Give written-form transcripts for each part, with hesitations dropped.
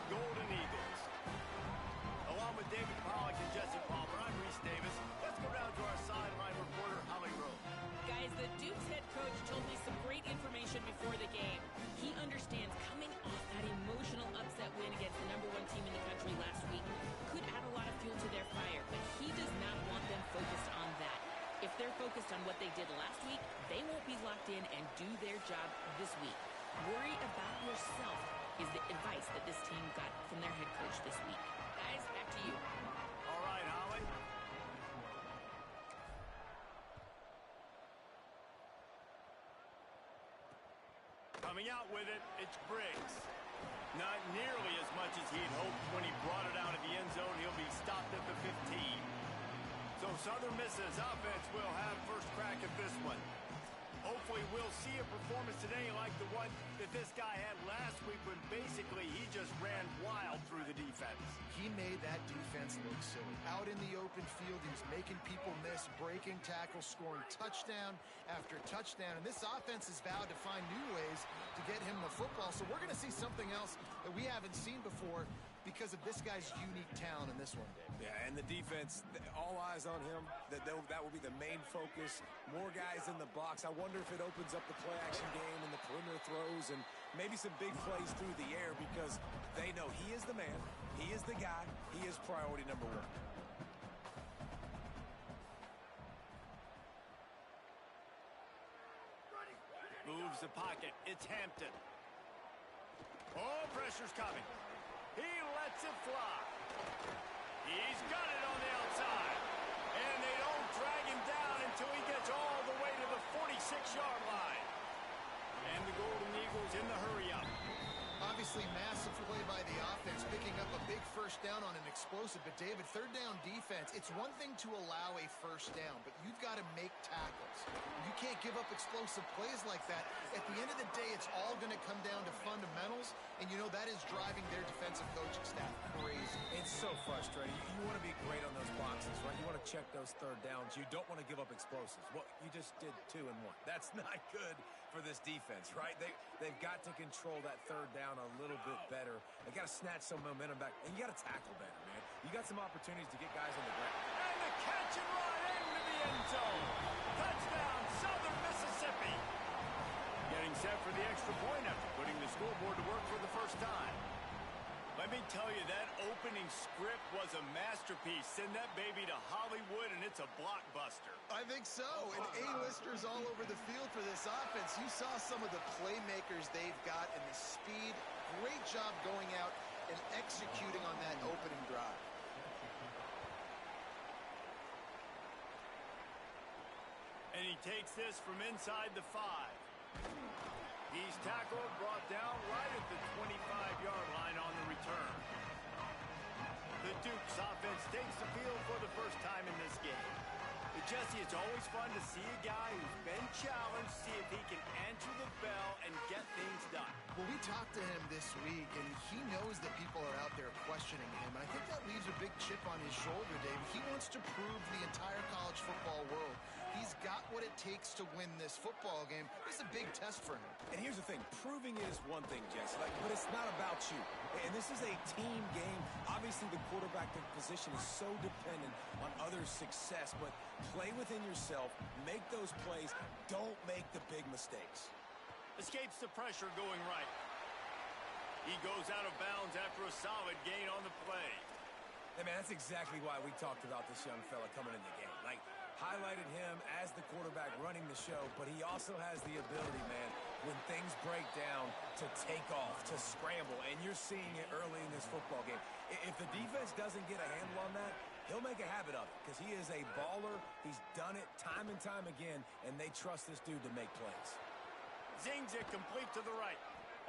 Golden Eagles. Along with David Pollack and Jesse Palmer, I'm Reese Davis. Let's go down to our sideline reporter, Holly Rowe. Guys, the Duke's head coach told me some great information before the game. He understands coming off that emotional upset win against the #1 team in the country last week could add a lot of fuel to their fire, but he does not want them focused on that. If they're focused on what they did last week, they won't be locked in and do their job this week. Worry about yourself is the advice that this team got from their head coach this week. Guys, back to you. All right, Holly. Coming out with it, it's Briggs. Not nearly as much as he'd hoped when he brought it out of the end zone. He'll be stopped at the 15. So Southern Miss's offense will have first crack at this one. Hopefully we'll see a performance today like the one that this guy had last week when basically he just ran wild through the defense. He made that defense look silly. Out in the open field, he was making people miss, breaking tackles, scoring touchdown after touchdown. And this offense has vowed to find new ways to get him the football. So we're going to see something else that we haven't seen before because of this guy's unique talent in this one, Dave. Yeah, and the defense, all eyes on him. That will be the main focus. More guys in the box. I wonder if it opens up the play-action game and the perimeter throws and maybe some big plays through the air because they know he is the man, he is the guy, he is priority number one. Moves the pocket. It's Hampton. Oh, pressure's coming. He lets it fly. He's got it on the outside. And they don't drag him down until he gets all the way to the 46-yard line. And the Golden Eagles in the hurry-up. Obviously, massive play by the offense, picking up a big first down on an explosive. But, David, third down defense, it's one thing to allow a first down, but you've got to make tackles. You can't give up explosive plays like that. At the end of the day, it's all going to come down to fundamentals, and, you know, that is driving their defensive coaching staff crazy. It's so frustrating. You want to be great on those boxes, right? You want to check those third downs. You don't want to give up explosives. Well, you just did 2 and 1. That's not good for this defense, right? They've got to control that third down a little bit better. They got to snatch some momentum back, and you got to tackle better, man. You got some opportunities to get guys on the ground. And the catch and run into the end zone. Touchdown, Southern Mississippi. Getting set for the extra point after putting the scoreboard to work for the first time. Let me tell you, that opening script was a masterpiece. Send that baby to Hollywood, and it's a blockbuster. I think so. And A-listers all over the field for this offense. You saw some of the playmakers they've got and the speed. Great job going out and executing on that opening drive. And he takes this from inside the 5. He's tackled, brought down right at the 25-yard line on the return. The Duke's offense takes the field for the first time in this game. But Jesse, it's always fun to see a guy who's been challenged, see if he can answer the bell and get things done. Well, we talked to him this week, and he knows that people are out there questioning him. And I think that leaves a big chip on his shoulder, Dave. He wants to prove to the entire college football world he's got what it takes to win this football game. It's a big test for him. And here's the thing. Proving it is one thing, Jesse, but it's not about you. And this is a team game. Obviously, the quarterback position is so dependent on others' success, but play within yourself, make those plays, don't make the big mistakes. Escapes the pressure going right. He goes out of bounds after a solid gain on the play. Hey, man, that's exactly why we talked about this young fella coming in the game. Like, highlighted him as the quarterback running the show, but he also has the ability, man, when things break down, to take off, to scramble, and you're seeing it early in this football game. If the defense doesn't get a handle on that, he'll make a habit of it because he is a baller. He's done it time and time again, and they trust this dude to make plays. Zings it complete to the right.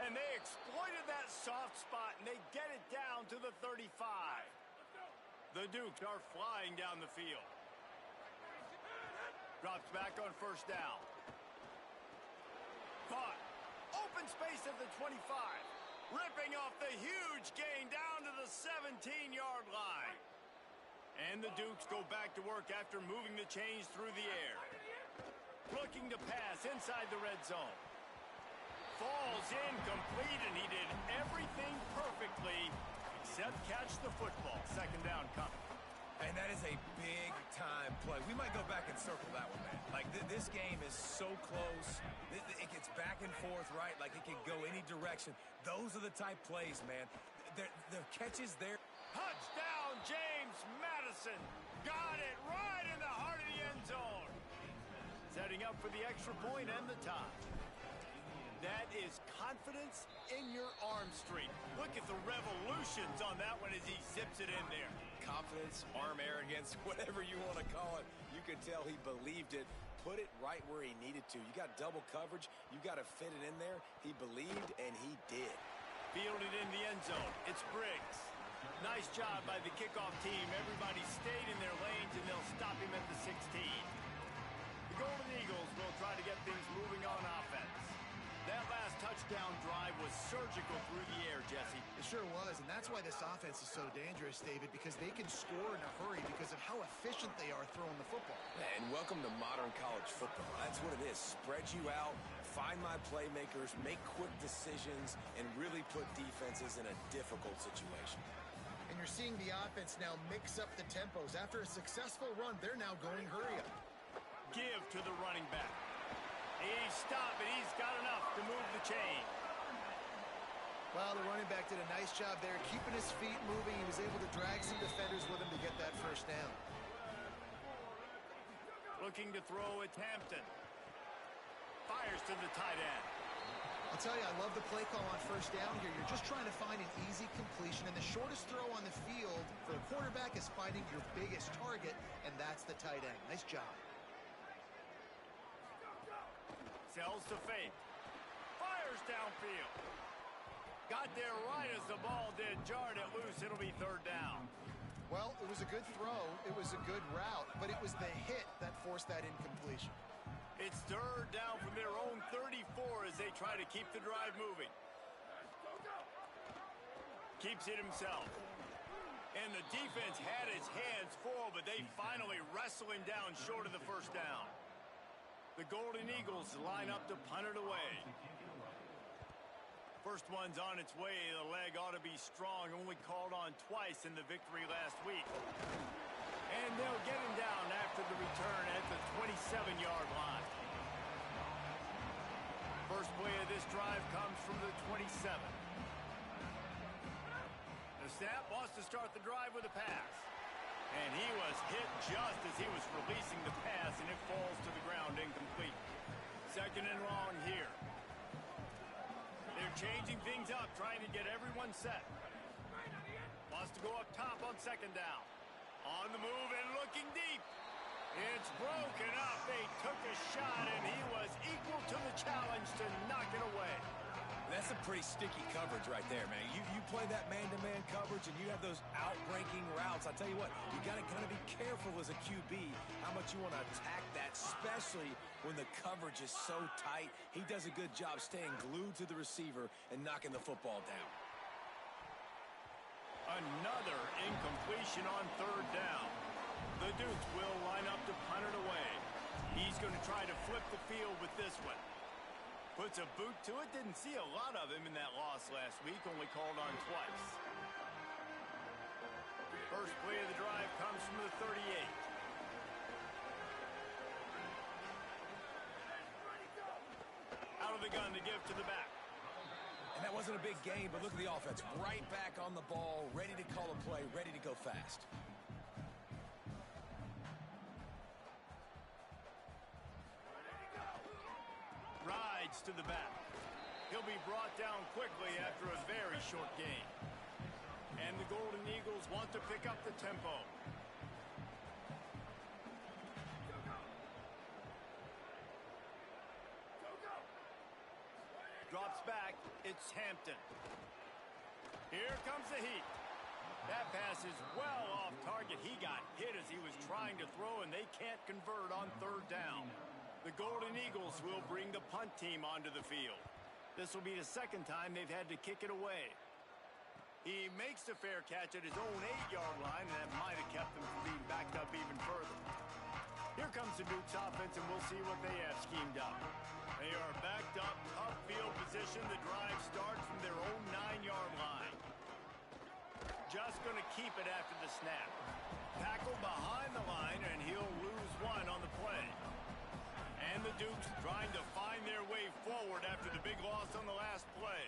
And they exploited that soft spot, and they get it down to the 35. The Dukes are flying down the field. Drops back on first down. Caught. Open space at the 25. Ripping off the huge gain down to the 17-yard line. And the Dukes go back to work after moving the chains through the air. Looking to pass inside the red zone. falls incomplete, and he did everything perfectly except catch the football. Second down coming. And that is a big-time play. We might go back and circle that one, man. Like, this game is so close. It gets back and forth, right? Like, it can go any direction. Those are the type plays, man. The catches there. Touchdown, James Madison. Got it right in the heart of the end zone. Setting up for the extra point and the tie. That is confidence in your arm strength. Look at the revolutions on that one as he zips it in there. Confidence, arm arrogance, whatever you want to call it. You could tell he believed it. Put it right where he needed to. You got double coverage. You got to fit it in there. He believed, and he did. Fielded in the end zone. It's Briggs. Nice job by the kickoff team. Everybody stayed in their lanes, and they'll stop him at the 16. The Golden Eagles will try to get things moving on offense. That last touchdown drive was surgical through the air, Jesse. It sure was, and that's why this offense is so dangerous, David, because they can score in a hurry because of how efficient they are throwing the football. And welcome to modern college football. That's what it is. Spread you out, find my playmakers, make quick decisions, and really put defenses in a difficult situation. And you're seeing the offense now mix up the tempos. After a successful run, they're now going hurry up. Give to the running back. He's stopped, but he's got enough to move the chain. Well, the running back did a nice job there, keeping his feet moving. He was able to drag some defenders with him to get that first down. Looking to throw at Hampton. Fires to the tight end. I'll tell you, I love the play call on first down here. You're just trying to find an easy completion, and the shortest throw on the field for the quarterback is finding your biggest target, and that's the tight end. Nice job. Sells to fake. Fires downfield. Got there right as the ball did. Jarred it loose. It'll be third down. Well, it was a good throw. It was a good route, but it was the hit that forced that incompletion. It's third down from their own 34 as they try to keep the drive moving. Keeps it himself. And the defense had its hands full, but they finally wrestle him down short of the first down. The Golden Eagles line up to punt it away. First one's on its way. The leg ought to be strong. Only called on twice in the victory last week. And they'll get him down after the return at the 27-yard line. First play of this drive comes from the 27. The snap wants to start the drive with a pass. And he was hit just as he was releasing the pass, and it falls to the ground incomplete. Second and long here. They're changing things up, trying to get everyone set. Wants to go up top on second down. On the move and looking deep. It's broken up. They took a shot, and he was equal to the challenge to knock it away. That's a pretty sticky coverage right there, man. You play that man-to-man coverage and you have those outbreaking routes. I tell you what, you got to kind of be careful as a QB how much you want to attack that, especially when the coverage is so tight. He does a good job staying glued to the receiver and knocking the football down. Another incompletion on third down. The Dukes will line up to punt it away. He's going to try to flip the field with this one. Puts a boot to it. Didn't see a lot of him in that loss last week. Only called on twice. First play of the drive comes from the 38. Out of the gun to give to the back. And that wasn't a big game, but look at the offense. Right back on the ball, ready to call a play, ready to go fast. Rides to the back. He'll be brought down quickly after a very short game. And the Golden Eagles want to pick up the tempo. Drops back. It's Hampton. Here comes the heat. That pass is well off target. He got hit as he was trying to throw, and they can't convert on third down. The Golden Eagles will bring the punt team onto the field. This will be the second time they've had to kick it away. He makes the fair catch at his own 8-yard line, and that might have kept them from being backed up even further. Here comes the Dukes offense, and we'll see what they have schemed up. They are backed up, tough field position. The drive starts from their own 9-yard line. Just going to keep it after the snap. Tackle behind the line, and he'll lose one on the play. And the Dukes trying to find their way forward after the big loss on the last play.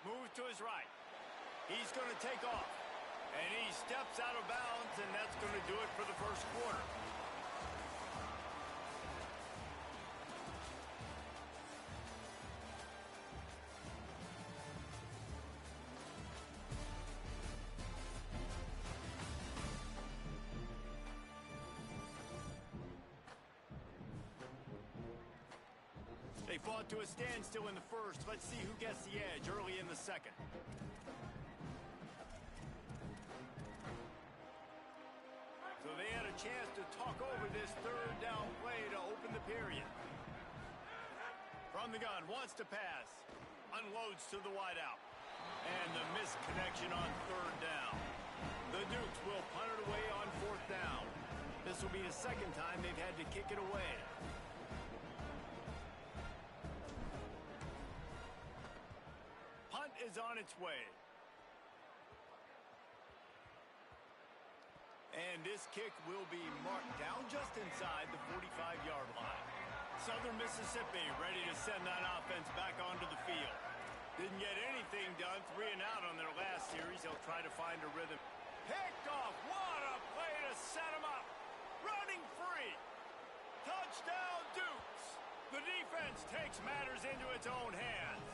Moves to his right. He's going to take off. And he steps out of bounds, and that's going to do it for the first quarter. They fought to a standstill in the first. Let's see who gets the edge early in the second. So they had a chance to talk over this third down play to open the period. From the gun, wants to pass. Unloads to the wideout. And the missed connection on third down. The Dukes will punt it away on fourth down. This will be the second time they've had to kick it away. Punt is on its way. And this kick will be marked down just inside the 45-yard line. Southern Mississippi ready to send that offense back onto the field. Didn't get anything done, 3 and out on their last series. They'll try to find a rhythm. Picked off. What a play to set him up. Running free. Touchdown Dukes. The defense takes matters into its own hands.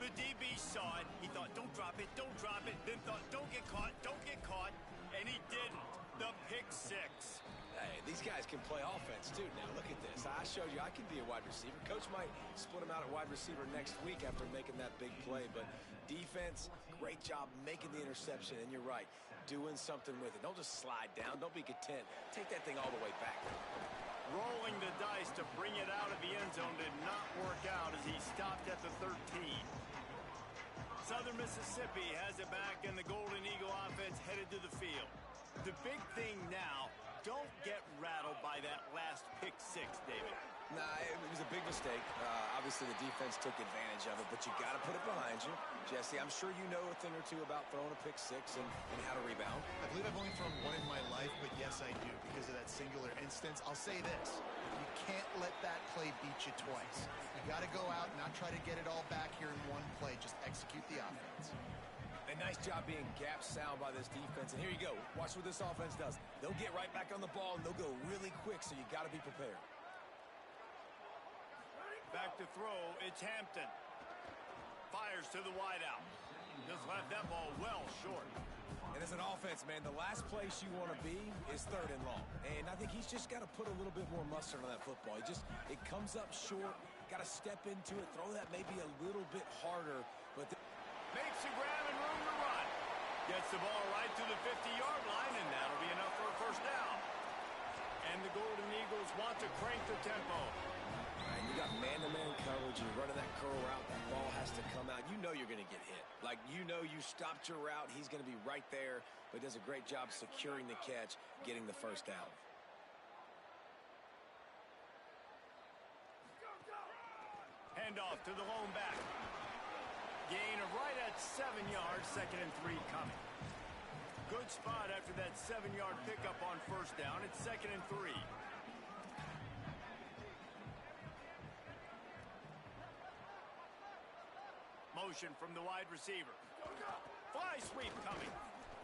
The DB saw it. He thought, don't drop it, don't drop it. Then thought, don't get caught, don't get caught. And he didn't. The pick six. Hey, these guys can play offense, too. Now, look at this. I showed you I can be a wide receiver. Coach might split him out at wide receiver next week after making that big play. But defense, great job making the interception. And you're right, doing something with it. Don't just slide down. Don't be content. Take that thing all the way back. Rolling the dice to bring it out of the end zone did not work out as he stopped at the 13. Southern Mississippi has it back, and the Golden Eagle offense headed to the field. The big thing now, don't get rattled by that last pick six, David. Nah, it was a big mistake. Obviously, the defense took advantage of it, but you got to put it behind you. Jesse, I'm sure you know a thing or two about throwing a pick six and how to rebound. I believe I've only thrown one in my life, but yes, I do because of that singular instance. I'll say this. You can't let that play beat you twice. You got to go out and not try to get it all back here in one play. Just execute the offense. A nice job being gap sound by this defense. And here you go. Watch what this offense does. They'll get right back on the ball, and they'll go really quick, so you got to be prepared. Back to throw, it's Hampton. Fires to the wideout. Just left that ball well short. And as an offense, man, the last place you want to be is third and long. And I think he's just got to put a little bit more mustard on that football. It comes up short. Got to step into it, throw that maybe a little bit harder. But makes the grab and room to run. Gets the ball right to the 50-yard line, and that'll be enough for a first down. And the Golden Eagles want to crank the tempo. And you got man-to-man coverage, you're running that curl route, that ball has to come out. You know you're going to get hit. Like, you know you stopped your route, he's going to be right there, but does a great job securing the catch, getting the first down. Handoff to the lone back. Gain of right at 7 yards, 2nd and 3 coming. Good spot after that 7-yard pickup on first down. It's 2nd and 3. Motion from the wide receiver. Fly sweep coming.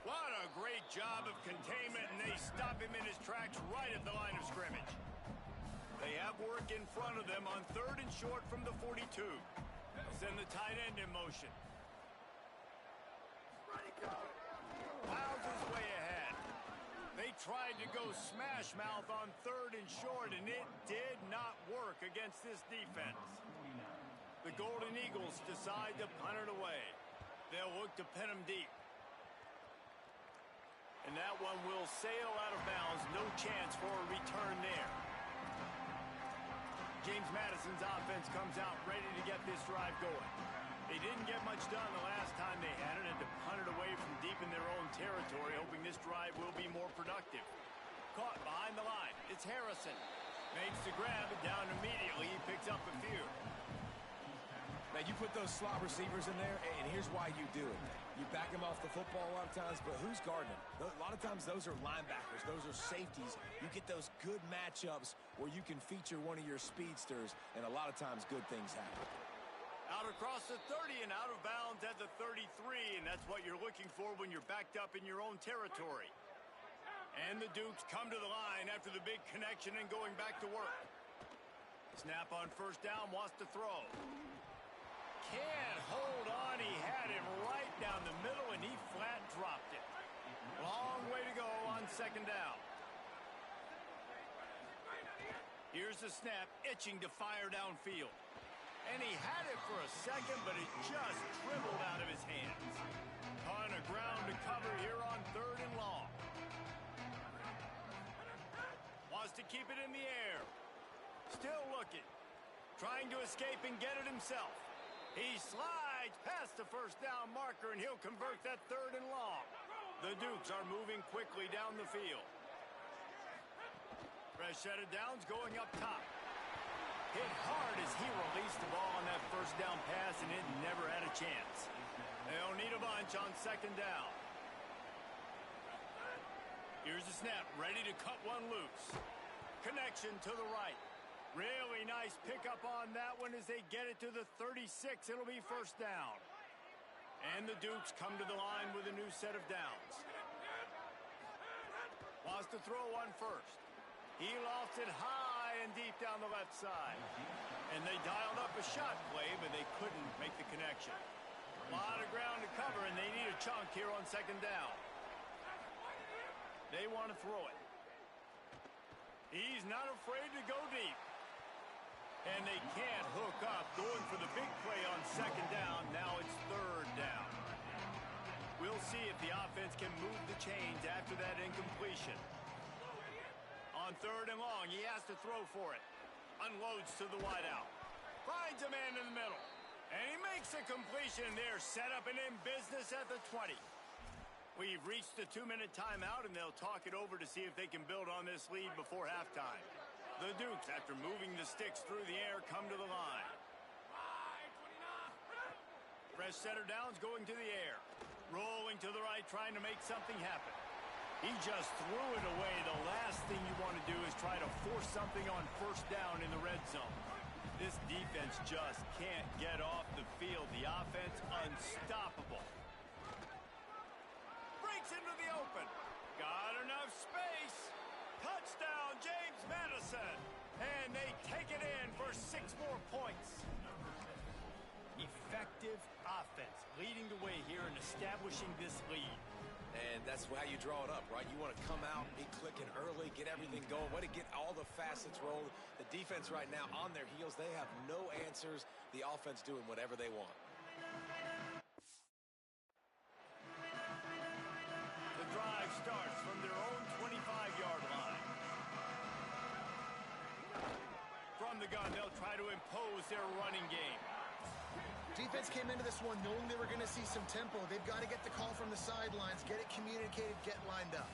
What a great job of containment, and they stop him in his tracks right at the line of scrimmage. They have work in front of them on 3rd and short from the 42. Send the tight end in motion. Piles his way ahead. They tried to go smash mouth on 3rd and short, and it did not work against this defense. The Golden Eagles decide to punt it away. They'll look to pin him deep. And that one will sail out of bounds. No chance for a return there. James Madison's offense comes out ready to get this drive going. They didn't get much done the last time they had it, and to punt it away from deep in their own territory, hoping this drive will be more productive. Caught behind the line. It's Harrison. Makes the grab and down immediately. He picks up a few. Now, you put those slot receivers in there, and here's why you do it. You back them off the football a lot of times, but who's guarding them? A lot of times those are linebackers. Those are safeties. You get those good matchups where you can feature one of your speedsters, and a lot of times good things happen. Out across the 30 and out of bounds at the 33, and that's what you're looking for when you're backed up in your own territory. And the Dukes come to the line after the big connection and going back to work. Snap on first down, wants to throw. Can't hold on. He had him right down the middle, and he flat dropped it. Long way to go on second down. Here's the snap, itching to fire downfield. And he had it for a second, but it just dribbled out of his hands. Ton of ground to cover here on third and long. Wants to keep it in the air. Still looking. Trying to escape and get it himself. He slides past the first down marker, and he'll convert that third and long. The Dukes are moving quickly down the field. Fresh set of downs going up top. Hit hard as he released the ball on that first down pass, and it never had a chance. They'll need a bunch on second down. Here's the snap, ready to cut one loose. Connection to the right. Really nice pickup on that one as they get it to the 36. It'll be first down. And the Dukes come to the line with a new set of downs. Wants to throw one first. He lofts it high and deep down the left side. And they dialed up a shot play, but they couldn't make the connection. A lot of ground to cover, and they need a chunk here on second down. They want to throw it. He's not afraid to go deep. And they can't hook up, going for the big play on second down. Now it's third down. We'll see if the offense can move the chains after that incompletion. On third and long, he has to throw for it. Unloads to the wideout. Finds a man in the middle. And he makes a completion there. Set up and in business at the 20. We've reached the 2-minute timeout, and they'll talk it over to see if they can build on this lead before halftime. The Dukes, after moving the sticks through the air, come to the line. Fresh setter downs going to the air. Rolling to the right, trying to make something happen. He just threw it away. The last thing you want to do is try to force something on first down in the red zone. This defense just can't get off the field. The offense unstoppable. Breaks into the open. Got enough space. Touchdown, James Madison. And they take it in for 6 more points. Effective offense leading the way here and establishing this lead. And that's how you draw it up, right? You want to come out, be clicking early, get everything going, way to get all the facets rolled. The defense right now on their heels, they have no answers. The offense doing whatever they want. The drive starts from their own 25-yard line. From the gun, they'll try to impose their running game. Defense came into this one knowing they were going to see some tempo. They've got to get the call from the sidelines, get it communicated, get lined up.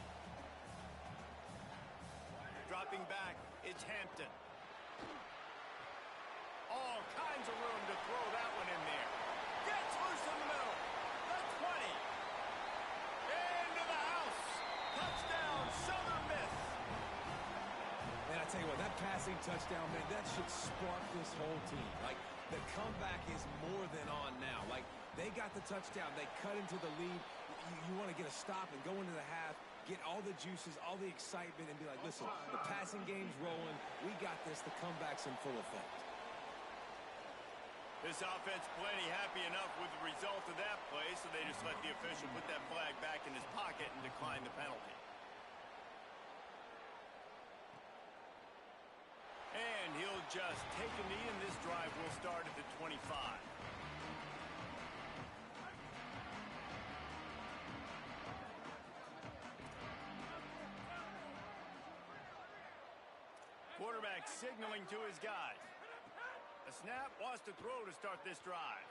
Dropping back, it's Hampton. All kinds of room to throw that one in there. Gets loose in the middle. The 20. Into the house. Touchdown, Southern Miss. And I tell you what, that passing touchdown, man, that should spark this whole team. Like, the comeback is more than on now. Like, they got the touchdown. They cut into the lead. You want to get a stop and go into the half, get all the juices, all the excitement, and be like, listen, the passing game's rolling. We got this. The comeback's in full effect. This offense plenty happy enough with the result of that play, so they just let the official put that flag back in his pocket and decline the penalty. And he'll just take a knee, and this drive will start at the 25. Quarterback signaling to his guys. A snap, wants to throw to start this drive.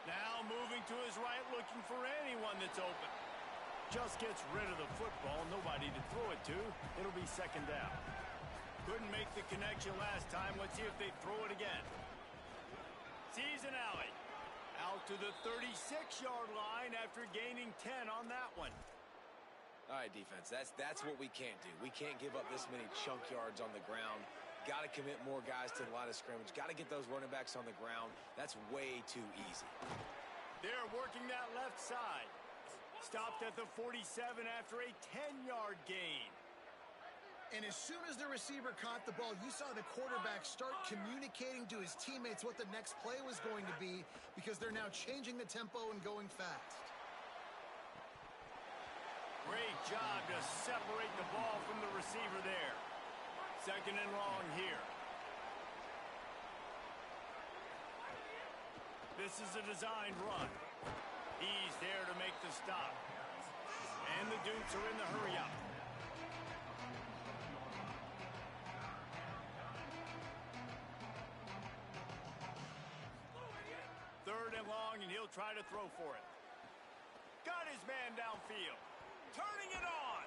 Now moving to his right, looking for anyone that's open. Just gets rid of the football, nobody to throw it to. It'll be second down. Couldn't make the connection last time. Let's see if they throw it again. Sees an alley. Out to the 36-yard line after gaining 10 on that one. All right, defense, that's what we can't do. We can't give up this many chunk yards on the ground. Got to commit more guys to the line of scrimmage. Got to get those running backs on the ground. That's way too easy. They're working that left side. Stopped at the 47 after a 10-yard gain. And as soon as the receiver caught the ball, you saw the quarterback start communicating to his teammates what the next play was going to be, because they're now changing the tempo and going fast. Great job to separate the ball from the receiver there. Second and long here. This is a designed run. He's there to make the stop. And the Dukes are in the hurry-up. Third and long, and he'll try to throw for it. Got his man downfield. Turning it on.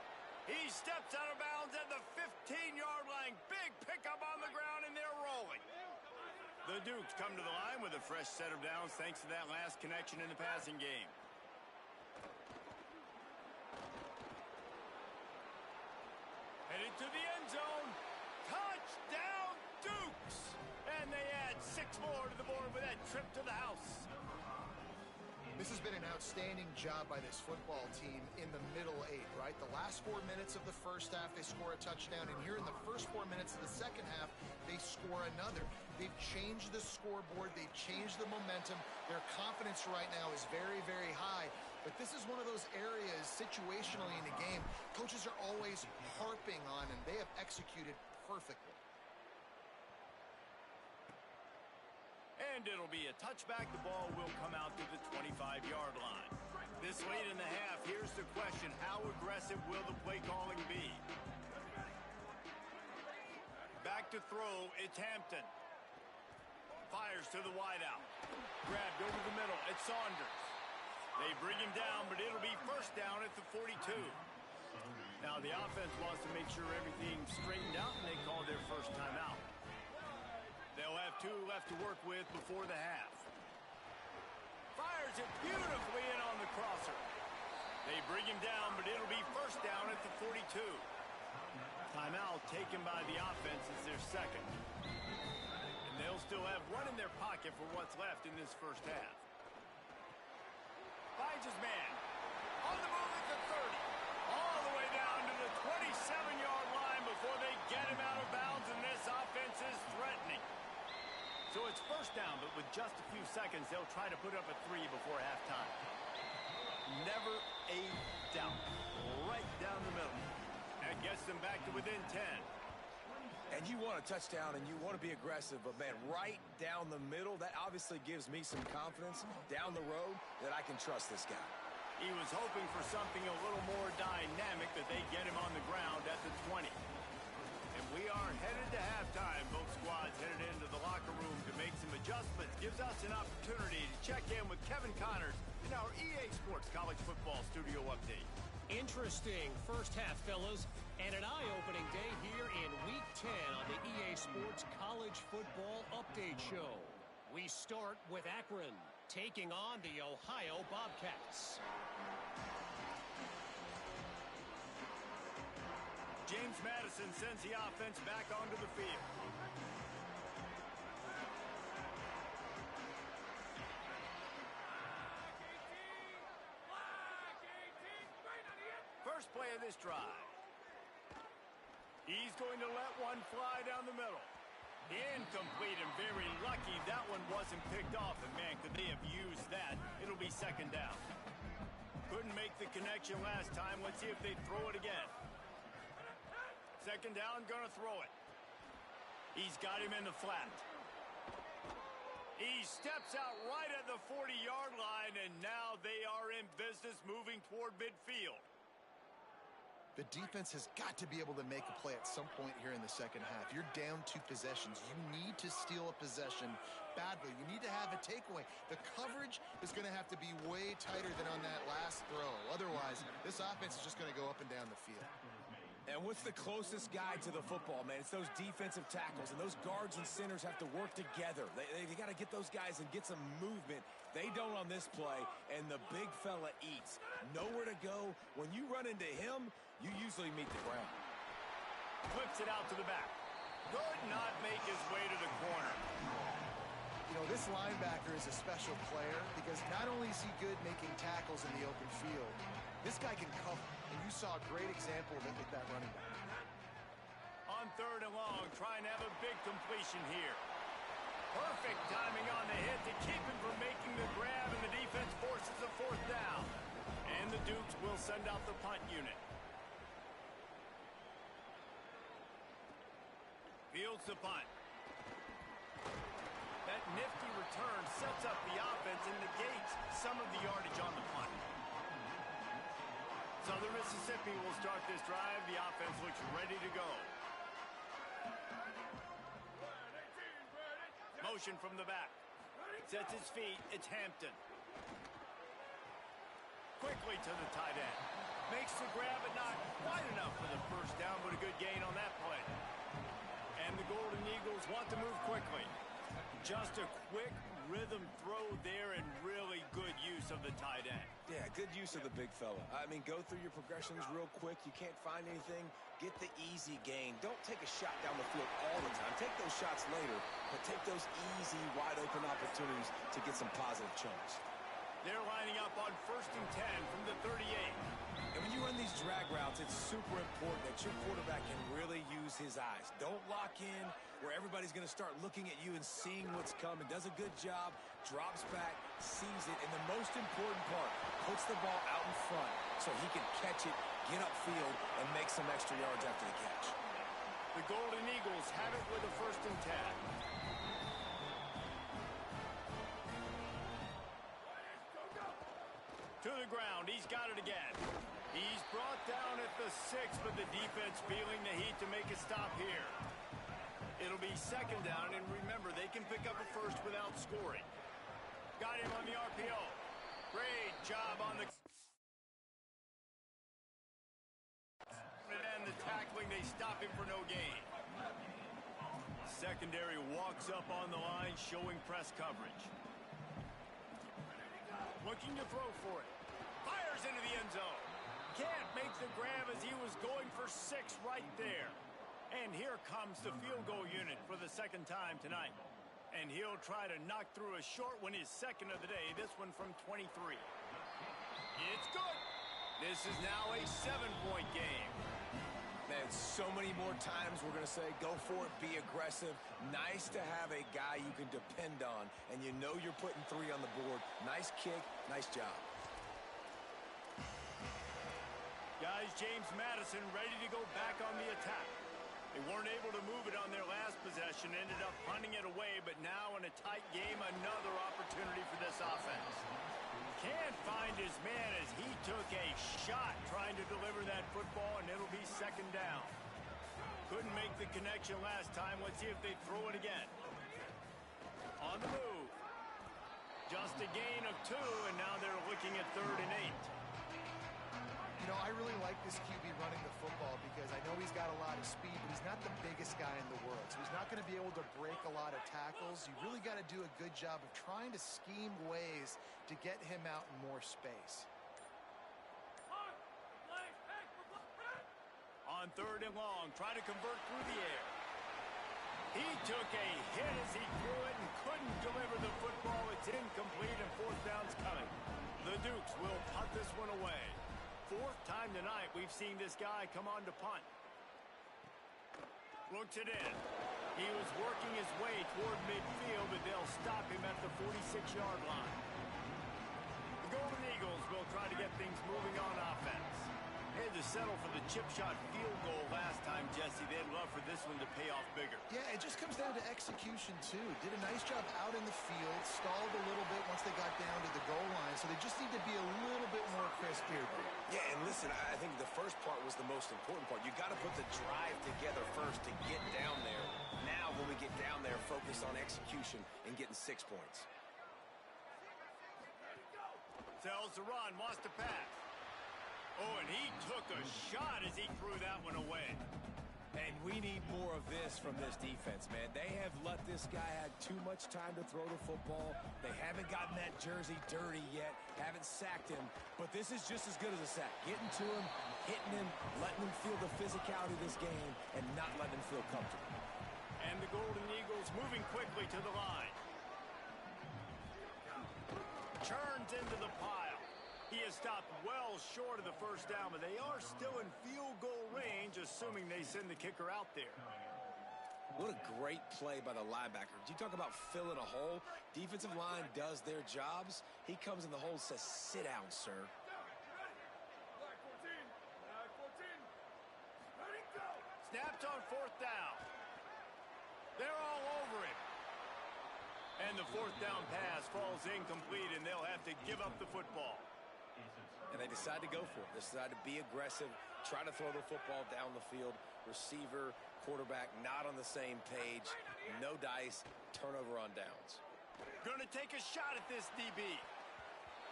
He steps out of bounds at the 15-yard line. Big pickup on the ground, and they're rolling. The Dukes come to the line with a fresh set of downs thanks to that last connection in the passing game. Headed to the end zone. Touchdown, Dukes! And they add 6 more to the board with that trip to the house. This has been an outstanding job by this football team in the middle 8, right? The last 4 minutes of the first half, they score a touchdown. And here in the first 4 minutes of the second half, they score another. They've changed the scoreboard. They've changed the momentum. Their confidence right now is very, very high. But this is one of those areas situationally in the game coaches are always harping on, and they have executed perfectly. And it'll be a touchback. The ball will come out to the 25-yard line. This late in the half, here's the question. How aggressive will the play calling be? Back to throw. It's Hampton. Fires to the wideout. Grabbed over the middle. It's Saunders. They bring him down, but it'll be first down at the 42. Now the offense wants to make sure everything's straightened out, and they call their first timeout. They'll have 2 left to work with before the half. Fires it beautifully in on the crosser. They bring him down, but it'll be first down at the 42. Timeout taken by the offense is their second. And they'll still have 1 in their pocket for what's left in this first half. Finds his man. On the move at the 30. All the way down to the 27-yard line before they get him out of bounds, and this offense is threatening. So it's first down, but with just a few seconds, they'll try to put up a 3 before halftime. Never a doubt. Right down the middle. That gets them back to within 10. And you want a touchdown, and you want to be aggressive, but, man, right down the middle, that obviously gives me some confidence down the road that I can trust this guy. He was hoping for something a little more dynamic, that they get him on the ground at the 20. And we are headed to halftime. Both squads headed into the locker room to make some adjustments. Gives us an opportunity to check in with Kevin Connors in our EA Sports College Football Studio Update. Interesting first half, fellas, and an eye-opening day here in Week 10 on the EA Sports College Football Update Show. We start with Akron, taking on the Ohio Bobcats. James Madison sends the offense back onto the field. First play of this drive. He's going to let one fly down the middle. Incomplete, and very lucky that one wasn't picked off. And, man, could they have used that? It'll be second down. Couldn't make the connection last time. Let's see if they throw it again. Second down, gonna throw it. He's got him in the flat. He steps out right at the 40-yard line, and now they are in business moving toward midfield. The defense has got to be able to make a play at some point here in the second half. You're down 2 possessions. You need to steal a possession badly. You need to have a takeaway. The coverage is going to have to be way tighter than on that last throw. Otherwise, this offense is just going to go up and down the field. And what's the closest guy to the football, man? It's those defensive tackles, and those guards and centers have to work together. They got to get those guys and get some movement. They don't on this play, and the big fella eats. Nowhere to go. When you run into him, you usually meet the ground. Flips it out to the back. Could not make his way to the corner. You know, this linebacker is a special player because not only is he good making tackles in the open field, this guy can cover. And you saw a great example of it with that running back. On 3rd and long, trying to have a big completion here. Perfect timing on the hit to keep him from making the grab, and the defense forces a 4th down. And the Dukes will send out the punt unit. Fields the punt. That nifty return sets up the offense and negates some of the yardage on the punt. Southern Mississippi will start this drive. The offense looks ready to go. Motion from the back. Sets his feet. It's Hampton. Quickly to the tight end. Makes the grab, but not quite enough for the 1st down, but a good gain on that play. And the Golden Eagles want to move quickly. Just a quick rhythm throw there and really good use of the tight end. Yeah, good use of the big fella. I mean, go through your progressions real quick. You can't find anything. Get the easy gain. Don't take a shot down the field all the time. Take those shots later, but take those easy, wide-open opportunities to get some positive chunks. They're lining up on 1st and 10 from the 38. And when you run these drag routes, it's super important that your quarterback can really use his eyes. Don't lock in where everybody's going to start looking at you and seeing what's coming. Does a good job, drops back, sees it, and the most important part, puts the ball out in front so he can catch it, get upfield, and make some extra yards after the catch. The Golden Eagles have it with a 1st and 10. To the ground. He's got it again. He's brought down at the 6, but the defense feeling the heat to make a stop here. It'll be 2nd down, and remember, they can pick up a 1st without scoring. Got him on the RPO. Great job on the... And the tackling, they stop him for no gain. Secondary walks up on the line, showing press coverage. Looking to throw for it. Fires into the end zone. Can't make the grab as he was going for 6 right there. And here comes the field goal unit for the 2nd time tonight. And he'll try to knock through a short one, his 2nd of the day, this one from 23. It's good. This is now a 7-point game. Man, so many more times we're going to say, go for it, be aggressive. Nice to have a guy you can depend on, and you know you're putting 3 on the board. Nice kick, nice job. Guys, James Madison ready to go back on the attack. They weren't able to move it on their last possession, ended up punting it away, but now in a tight game, another opportunity for this offense. Can't find his man as he took a shot trying to deliver that football, and it'll be 2nd down. Couldn't make the connection last time. Let's see if they throw it again. On the move. Just a gain of 2, and now they're looking at 3rd and 8. You know, I really like this QB running the football because I know he's got a lot of speed, but he's not the biggest guy in the world. So he's not going to be able to break a lot of tackles. You really got to do a good job of trying to scheme ways to get him out in more space. On 3rd and long, trying to convert through the air. He took a hit as he threw it and couldn't deliver the football. It's incomplete and 4th down's coming. The Dukes will punt this one away. 4th time tonight we've seen this guy come on to punt. Looks it in. He was working his way toward midfield, but they'll stop him at the 46-yard line. The Golden Eagles will try to get things moving on offense. They had to settle for the chip shot field goal last time, Jesse. They'd love for this one to pay off bigger. Yeah, it just comes down to execution, too. Did a nice job out in the field, stalled a little bit once they got down to the goal line, so they just need to be a little bit more crisp here. Yeah, and listen, I think the first part was the most important part. You got to put the drive together first to get down there. Now, when we get down there, focus on execution and getting 6 points. Tells the run, wants to pass. Oh, and he took a shot as he threw that one away. And we need more of this from this defense, man. They have let this guy have too much time to throw the football. They haven't gotten that jersey dirty yet, haven't sacked him. But this is just as good as a sack. Getting to him, hitting him, letting him feel the physicality of this game, and not letting him feel comfortable. And the Golden Eagles moving quickly to the line. Turns into the pile. He has stopped well short of the first down, but they are still in field goal range, assuming they send the kicker out there. What a great play by the linebacker. You talk about filling a hole. Defensive line does their jobs. He comes in the hole and says, sit down, sir. Snapped on fourth down. They're all over him. And the fourth down pass falls incomplete, and they'll have to give up the football. And they decide to go for it. They decide to be aggressive, try to throw the football down the field. Receiver, quarterback, not on the same page. No dice, turnover on downs. Gonna take a shot at this DB.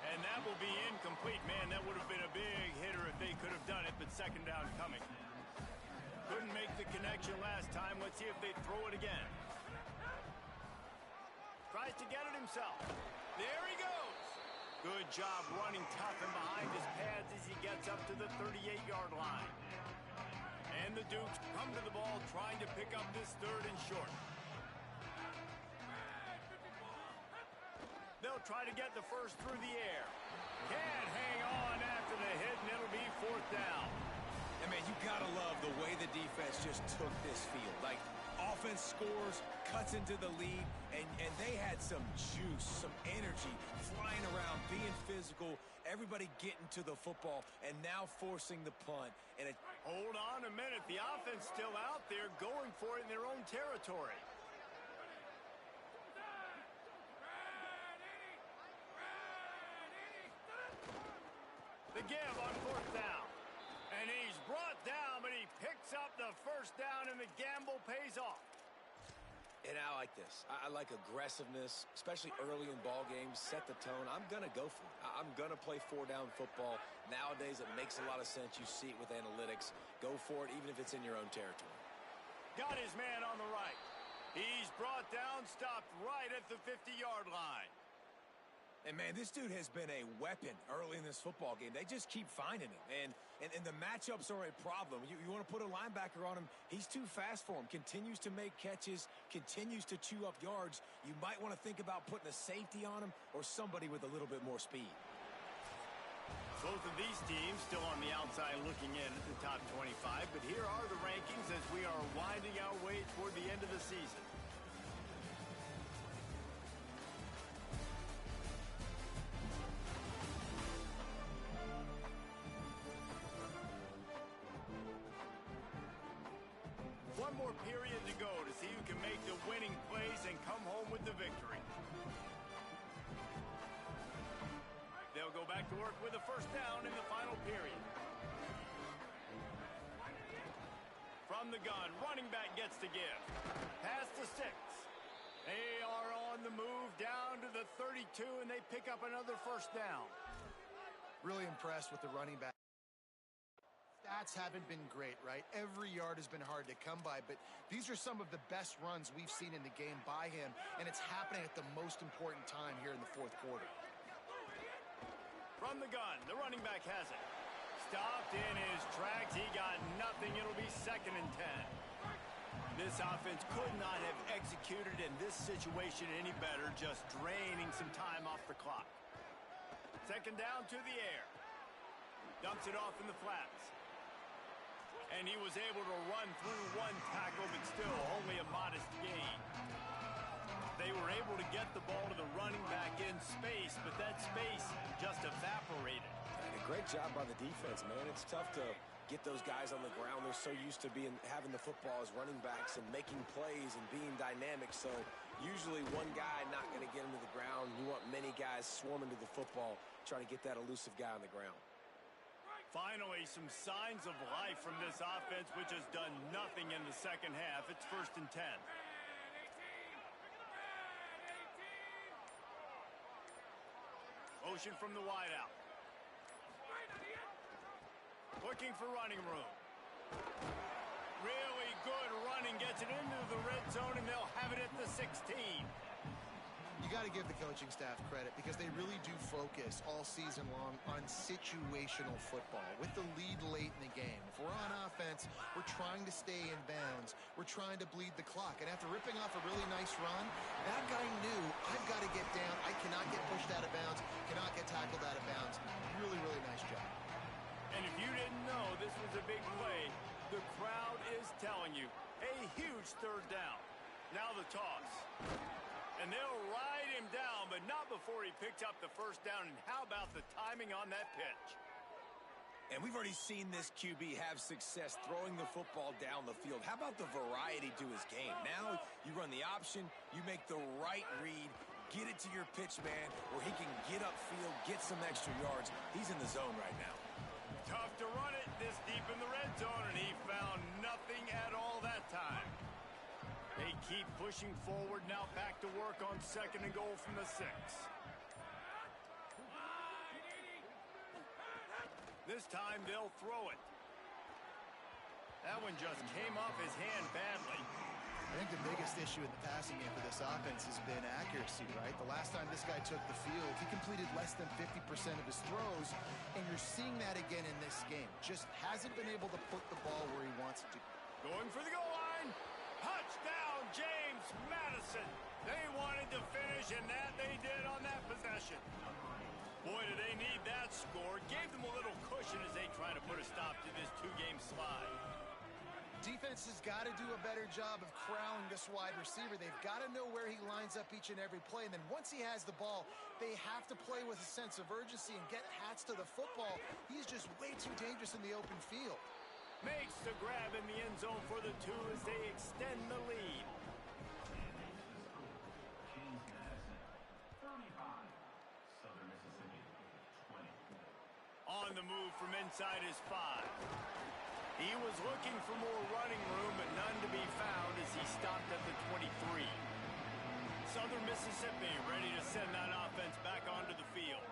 And that will be incomplete. Man, that would have been a big hitter if they could have done it, but second down coming. Couldn't make the connection last time. Let's see if they throw it again. Tries to get it himself. There he goes. Good job running tough and behind his pads as he gets up to the 38-yard line. And the Dukes come to the ball trying to pick up this third and short. They'll try to get the first through the air. Can't hang on after the hit, and it'll be fourth down. And, man, you got to love the way the defense just took this field. Like, offense scores, cuts into the lead, and they had some juice, some energy, flying around, being physical, everybody getting to the football, and now forcing the punt. And hold on a minute. The offense still out there going for it in their own territory. The give on fourth down. And he's brought down, but he picks up the first down, and the gamble pays off. And I like this. I like aggressiveness, especially early in ball games. Set the tone. I'm going to go for it. I'm going to play four-down football. Nowadays, it makes a lot of sense. You see it with analytics. Go for it, even if it's in your own territory. Got his man on the right. He's brought down, stopped right at the 50-yard line. And, man, this dude has been a weapon early in this football game. They just keep finding him. And the matchups are a problem. You want to put a linebacker on him, he's too fast for him. Continues to make catches, continues to chew up yards. You might want to think about putting a safety on him or somebody with a little bit more speed. Both of these teams still on the outside looking in at the top 25, but here are the rankings as we are winding our way toward the end of the season. One more period to go to see who can make the winning plays and come home with the victory. They'll go back to work with a first down in the final period. From the gun, running back gets to give. Pass to 6. They are on the move down to the 32, and they pick up another first down. Really impressed with the running back. Stats haven't been great, right? Every yard has been hard to come by, but these are some of the best runs we've seen in the game by him, and it's happening at the most important time here in the fourth quarter. From the gun, the running back has it. Stopped in his tracks. He got nothing. It'll be 2nd and 10. This offense could not have executed in this situation any better, just draining some time off the clock. 2nd down to the air. Dumps it off in the flats. And he was able to run through one tackle, but still only a modest gain. They were able to get the ball to the running back in space, but that space just evaporated. And a great job by the defense, man. It's tough to get those guys on the ground. They're so used to having the football as running backs and making plays and being dynamic. So usually one guy not going to get him to the ground. You want many guys swarming to the football, trying to get that elusive guy on the ground. Finally, some signs of life from this offense, which has done nothing in the second half. It's 1st and 10. Motion from the wideout. Looking for running room. Really good running. Gets it into the red zone, and they'll have it at the 16. You got to give the coaching staff credit because they really do focus all season long on situational football with the lead late in the game. If we're on offense, we're trying to stay in bounds. We're trying to bleed the clock. And after ripping off a really nice run, that guy knew, I've got to get down. I cannot get pushed out of bounds, cannot get tackled out of bounds. Really, really nice job. And if you didn't know this was a big play, the crowd is telling you a huge third down. Now the toss. And they'll ride him down, but not before he picks up the first down. And how about the timing on that pitch? And we've already seen this QB have success throwing the football down the field. How about the variety to his game? Now you run the option, you make the right read, get it to your pitch man where he can get upfield, get some extra yards. He's in the zone right now. Tough to run it this deep in the red zone, and he found nothing at all that time. They keep pushing forward, now back to work on 2nd and goal from the 6. This time they'll throw it. That one just came off his hand badly. I think the biggest issue in the passing game for this offense has been accuracy, right? The last time this guy took the field, he completed less than 50% of his throws, and you're seeing that again in this game. Just hasn't been able to put the ball where he wants it to. Going for the goal line. Touchdown, James Madison. They wanted to finish, and that they did on that possession. Boy, do they need that score. Gave them a little cushion as they try to put a stop to this 2-game slide. Defense has got to do a better job of corralling this wide receiver. They've got to know where he lines up each and every play. And then once he has the ball, they have to play with a sense of urgency and get hats to the football. He's just way too dangerous in the open field. Makes the grab in the end zone for the 2 as they extend the lead. James Madison, 35, Southern Mississippi, 20. On the move from inside his 5. He was looking for more running room, but none to be found as he stopped at the 23. Southern Mississippi ready to send that offense back onto the field.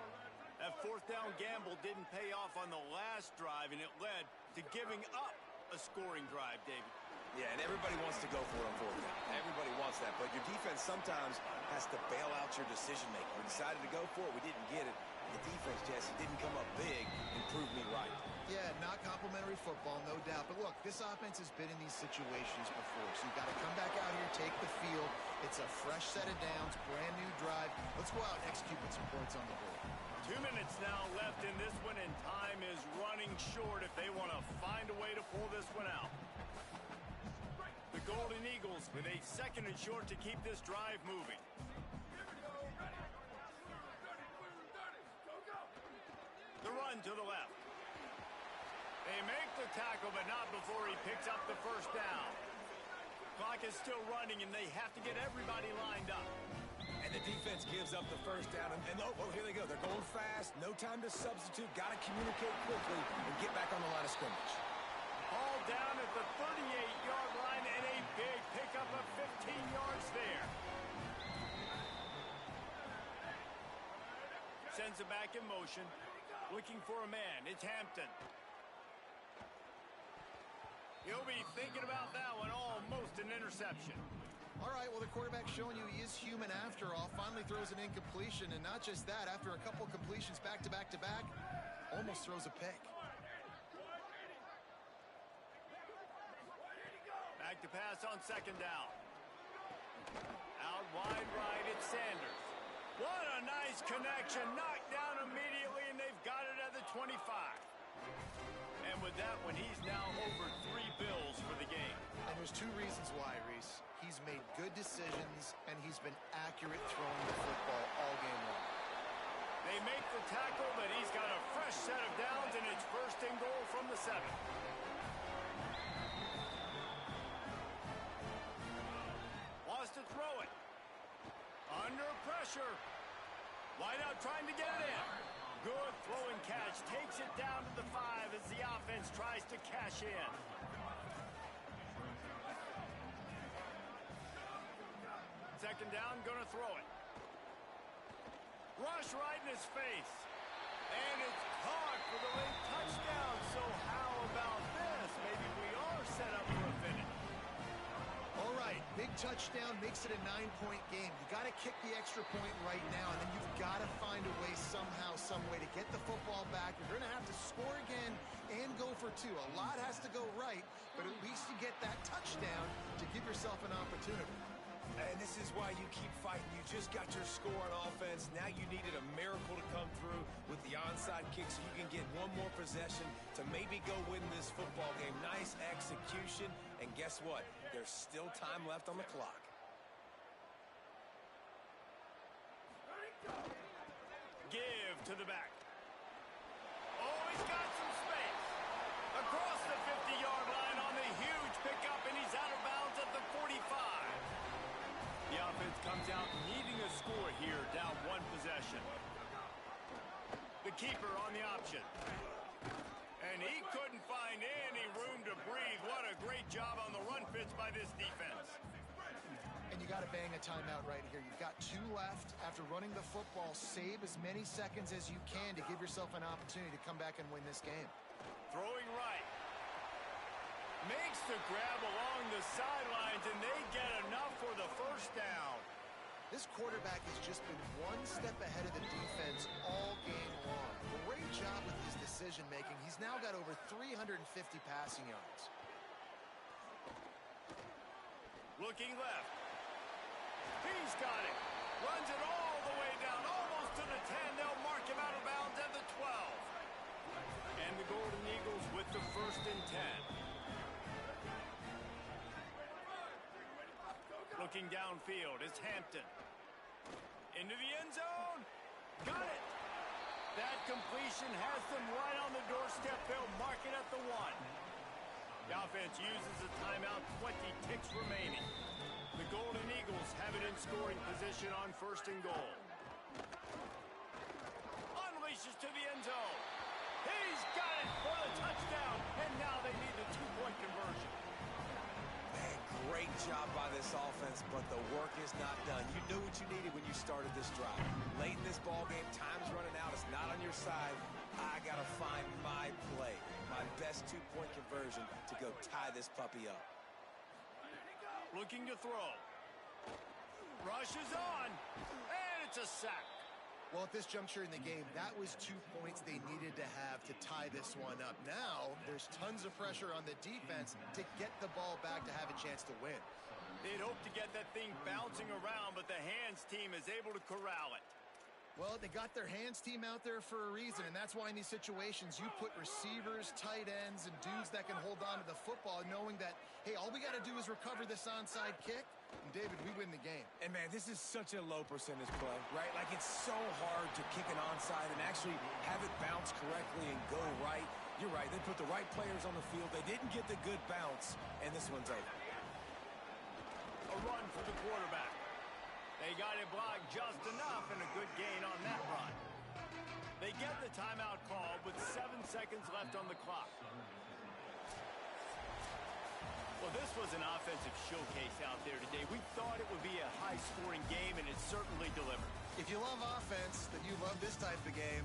That 4th down gamble didn't pay off on the last drive, and it led to giving up a scoring drive, David. Yeah, and everybody wants to go for it on 4th down. Everybody wants that, but your defense sometimes has to bail out your decision-making. We decided to go for it. We didn't get it. The defense, Jesse, didn't come up big and prove me right. Yeah, not complimentary football, no doubt. But look, this offense has been in these situations before, so you've got to come back out here, take the field. It's a fresh set of downs, brand new drive. Let's go out and execute with some points on the board. 2 minutes now left in this one, and time is running short if they want to find a way to pull this one out. The Golden Eagles with a 2nd and short to keep this drive moving. The run to the left. They make the tackle, but not before he picks up the first down. Clock is still running, and they have to get everybody lined up. And the defense gives up the first down. And oh, here they go. They're going fast. No time to substitute. Got to communicate quickly and get back on the line of scrimmage. All down at the 38-yard line, and a big pickup of 15 yards there. Sends it back in motion. Looking for a man. It's Hampton. He'll be thinking about that one. Almost an interception. All right, well, the quarterback's showing you he is human after all. Finally throws an incompletion, and not just that, after a couple completions back to back to back, almost throws a pick. Back to pass on 2nd down. Out wide right, it's Sanders. What a nice connection. Knocked down immediately, and they've got it at the 25. And with that one, he's now over 3 bills for the game. And there's 2 reasons why, Reese. He's made good decisions, and he's been accurate throwing the football all game long. They make the tackle, but he's got a fresh set of downs, and it's 1st and goal from the 7. Wants to throw it. Under pressure. Wideout trying to get it in. Good throwing catch. Takes it down to the 5 as the offense tries to cash in. Second down, gonna throw it. Rush right in his face. And it's caught for the late touchdown. So how set up for a finish. All right, big touchdown makes it a 9-point game. You got to kick the extra point right now, and then you've got to find a way somehow, some way to get the football back. You're going to have to score again and go for two. A lot has to go right, but at least you get that touchdown to give yourself an opportunity. And this is why you keep fighting. You just got your score on offense. Now you needed a miracle to come through with the onside kick so you can get one more possession to maybe go win this football game. Nice execution. And guess what? There's still time left on the clock. Give to the back. Oh, he's got some space. Across the 50-yard line on the huge pickup, and he's out of bounds at the 45. The offense comes out needing a score here, down one possession. The keeper on the option. And he couldn't find any room to breathe. What a great job on the run fits by this defense. And you got to bang a timeout right here. You've got 2 left. After running the football, save as many seconds as you can to give yourself an opportunity to come back and win this game. Throwing right. Makes the grab along the sidelines, and they get enough for the first down. This quarterback has just been one step ahead of the defense all game long. Great job with his decision-making. He's now got over 350 passing yards. Looking left. He's got it. Runs it all the way down, almost to the 10. They'll mark him out of bounds at the 12. And the Golden Eagles with the 1st and 10. Looking downfield is Hampton. Into the end zone. Got it. That completion has them right on the doorstep. They'll mark it at the 1. The offense uses a timeout, 20 ticks remaining. The Golden Eagles have it in scoring position on 1st and goal. Unleashes to the end zone. He's got it for the touchdown, and now they need the 2-point conversion. Man, great job by this offense, but the work is not done. You knew what you needed when you started this drive. Late in this ball game, time's running out. It's not on your side. I got to find my play, my best 2-point conversion to go tie this puppy up. Looking to throw. Rushes on, and it's a sack. Well, at this juncture in the game, that was 2 points they needed to have to tie this one up. Now, there's tons of pressure on the defense to get the ball back to have a chance to win. They'd hope to get that thing bouncing around, but the hands team is able to corral it. Well, they got their hands team out there for a reason, and that's why in these situations you put receivers, tight ends, and dudes that can hold on to the football, knowing that, hey, all we got to do is recover this onside kick, and David, we win the game. And man, this is such a low percentage play, right? Like, it's so hard to kick an onside and actually have it bounce correctly and go right. You're right, they put the right players on the field. They didn't get the good bounce, and this one's over. A run for the quarterback. They got it blocked just enough, and a good gain on that run. They get the timeout called with 7 seconds left on the clock. Well, this was an offensive showcase out there today. We thought it would be a high-scoring game, and it certainly delivered. If you love offense, then you love this type of game.